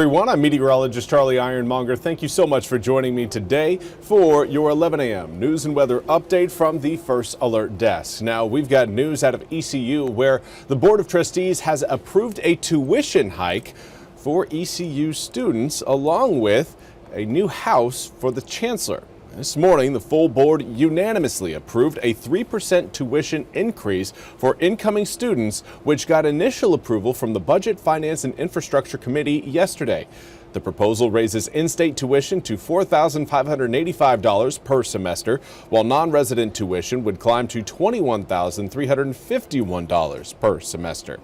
Everyone, I'm meteorologist Charlie Ironmonger. Thank you so much for joining me today for your 11 a.m. news and weather update from the First Alert Desk. Now, we've got news out of ECU where the Board of Trustees has approved a tuition hike for ECU students along with a new house for the chancellor. This morning, the full board unanimously approved a 3% tuition increase for incoming students, which got initial approval from the Budget, Finance, and Infrastructure Committee yesterday. The proposal raises in-state tuition to $4,585 per semester, while non-resident tuition would climb to $21,351 per semester.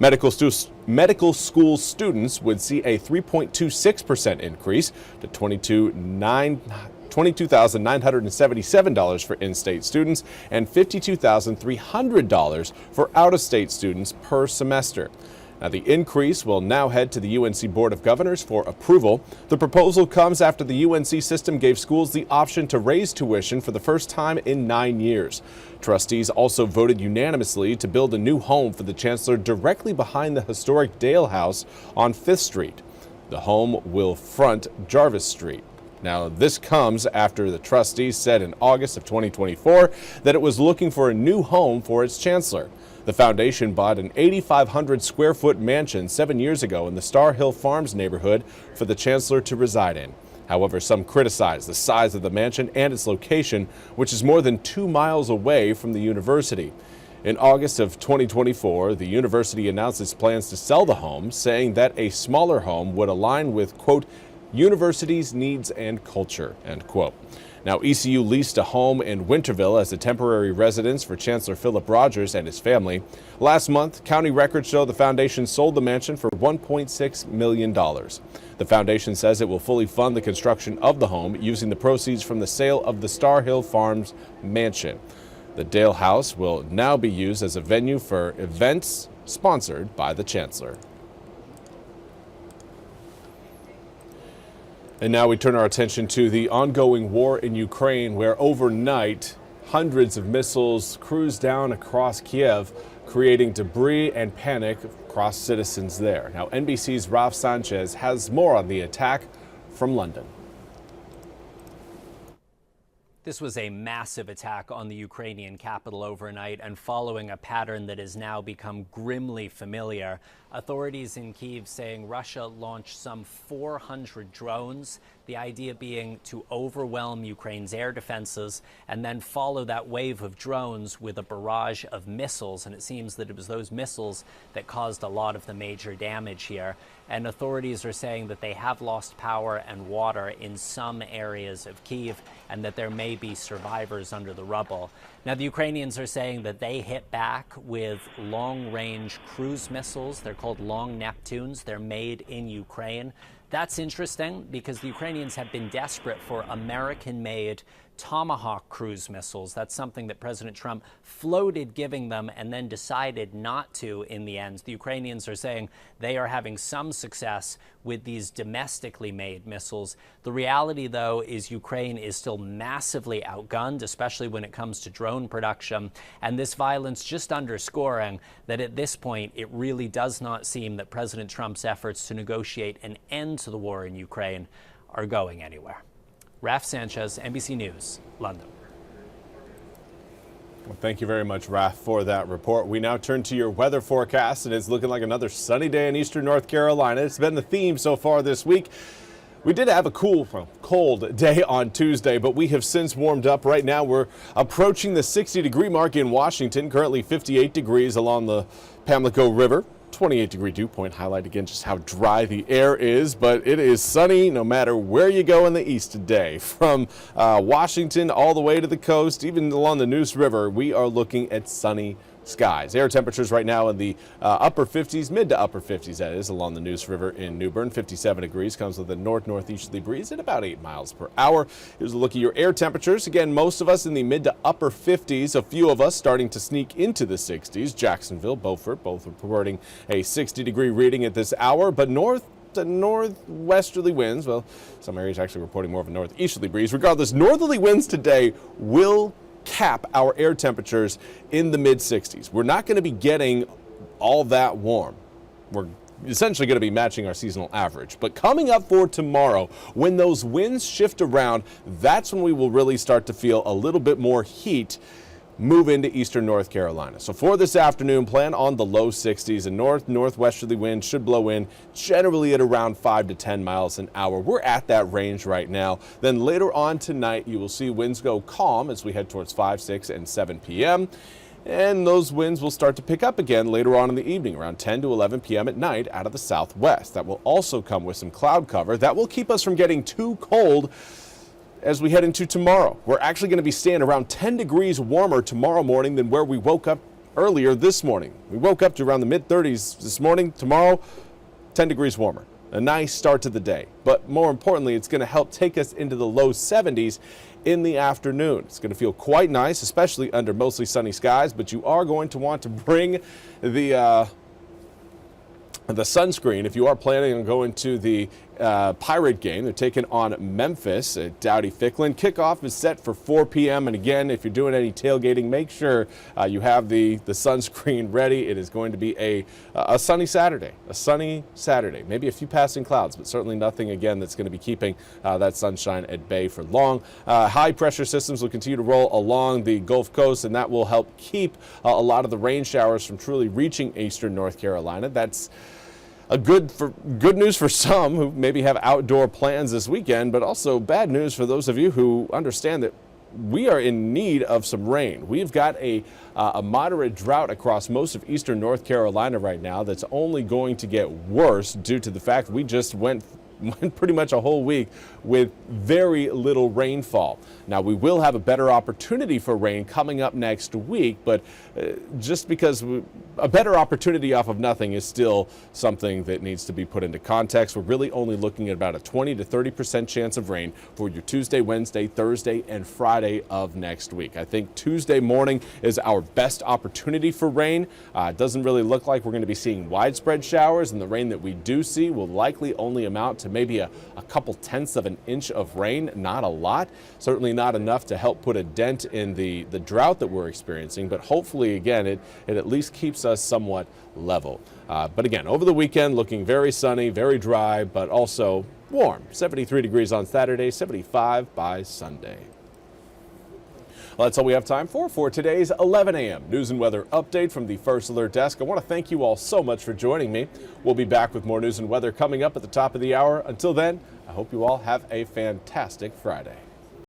Medical school students would see a 3.26% increase to $22,977 for in-state students and $52,300 for out-of-state students per semester. Now, the increase will now head to the UNC Board of Governors for approval. The proposal comes after the UNC system gave schools the option to raise tuition for the first time in 9 years. Trustees also voted unanimously to build a new home for the chancellor directly behind the historic Dale House on 5th Street. The home will front Jarvis Street. Now, this comes after the trustees said in August of 2024 that it was looking for a new home for its chancellor. The foundation bought an 8,500 square foot mansion 7 years ago in the Star Hill Farms neighborhood for the chancellor to reside in. However, some criticize the size of the mansion and its location, which is more than 2 miles away from the university. In August of 2024, the university announced its plans to sell the home, saying that a smaller home would align with, quote, university's needs and culture, end quote. Now, ECU leased a home in Winterville as a temporary residence for Chancellor Philip Rogers and his family. Last month, county records show the foundation sold the mansion for $1.6 million. The foundation says it will fully fund the construction of the home using the proceeds from the sale of the Star Hill Farms mansion. The Dale House will now be used as a venue for events sponsored by the chancellor. And now we turn our attention to the ongoing war in Ukraine, where overnight hundreds of missiles cruised down across Kiev, creating debris and panic across citizens there. Now, NBC's Ralph Sanchez has more on the attack from London. This was a massive attack on the Ukrainian capital overnight, and following a pattern that has now become grimly familiar. Authorities in Kyiv saying Russia launched some 400 drones, the idea being to overwhelm Ukraine's air defenses and then follow that wave of drones with a barrage of missiles. And it seems that it was those missiles that caused a lot of the major damage here. And authorities are saying that they have lost power and water in some areas of Kyiv and that there may be survivors under the rubble. Now, the Ukrainians are saying that they hit back with long-range cruise missiles. They're called Long Neptunes. They're made in Ukraine. That's interesting because the Ukrainians have been desperate for American-made Tomahawk cruise missiles. That's something that President Trump floated giving them and then decided not to in the end. The Ukrainians are saying they are having some success with these domestically made missiles. The reality, though, is Ukraine is still massively outgunned, especially when it comes to drone production. And this violence just underscoring that at this point, it really does not seem that President Trump's efforts to negotiate an end to the war in Ukraine are going anywhere. Raf Sanchez, NBC News, London. Well, thank you very much, Raf, for that report. We now turn to your weather forecast, and it's looking like another sunny day in eastern North Carolina. It's been the theme so far this week. We did have a cold day on Tuesday, but we have since warmed up. Right now, we're approaching the 60-degree mark in Washington, currently 58 degrees along the Pamlico River. 28-degree dew point, highlight again just how dry the air is, but it is sunny no matter where you go in the east today. From Washington all the way to the coast, even along the Neuse River, we are looking at sunny skies. Air temperatures right now in the upper 50s, mid to upper 50s, that is, along the Neuse River in New Bern. 57 degrees, comes with a north-northeasterly breeze at about 8 miles per hour. Here's a look at your air temperatures. Again, most of us in the mid to upper 50s, a few of us starting to sneak into the 60s. Jacksonville, Beaufort, both reporting a 60-degree reading at this hour, but north to northwesterly winds, well, some areas actually reporting more of a northeasterly breeze. Regardless, northerly winds today will cap our air temperatures in the mid 60s. We're not going to be getting all that warm. We're essentially going to be matching our seasonal average. But coming up for tomorrow, when those winds shift around, that's when we will really start to feel a little bit more heat move into eastern North Carolina. So for this afternoon, plan on the low 60s, and northwesterly wind should blow in generally at around 5 to 10 miles an hour. We're at that range right now. Then later on tonight, you will see winds go calm as we head towards 5, 6, and 7 p.m. And those winds will start to pick up again later on in the evening, around 10 to 11 p.m. at night out of the southwest. That will also come with some cloud cover. That will keep us from getting too cold as we head into tomorrow. We're actually going to be staying around 10 degrees warmer tomorrow morning than where we woke up earlier this morning. We woke up to around the mid-30s this morning. Tomorrow, 10 degrees warmer. A nice start to the day. But more importantly, it's going to help take us into the low 70s in the afternoon. It's going to feel quite nice, especially under mostly sunny skies, but you are going to want to bring the sunscreen if you are planning on going to the Pirate game. They're taking on Memphis at Dowdy-Ficklin. Kickoff is set for 4 p.m. And again, if you're doing any tailgating, make sure you have the sunscreen ready. It is going to be a sunny Saturday. A sunny Saturday. Maybe a few passing clouds, but certainly nothing, again, that's going to be keeping that sunshine at bay for long. High pressure systems will continue to roll along the Gulf Coast, and that will help keep a lot of the rain showers from truly reaching eastern North Carolina. That's good news for some who maybe have outdoor plans this weekend, but also bad news for those of you who understand that we are in need of some rain. We've got a moderate drought across most of eastern North Carolina right now that's only going to get worse due to the fact we just went pretty much a whole week with very little rainfall. Now, we will have a better opportunity for rain coming up next week, but just because a better opportunity off of nothing is still something that needs to be put into context. We're really only looking at about a 20 to 30% chance of rain for your Tuesday, Wednesday, Thursday, and Friday of next week. I think Tuesday morning is our best opportunity for rain. It doesn't really look like we're going to be seeing widespread showers, and the rain that we do see will likely only amount to maybe a couple tenths of an inch of rain, not a lot. Certainly not enough to help put a dent in the drought that we're experiencing, but hopefully, again, it at least keeps us somewhat level. But again, over the weekend, looking very sunny, very dry, but also warm. 73 degrees on Saturday, 75 by Sunday. Well, that's all we have time for today's 11 a.m. News and Weather Update from the First Alert Desk. I want to thank you all so much for joining me. We'll be back with more news and weather coming up at the top of the hour. Until then, I hope you all have a fantastic Friday.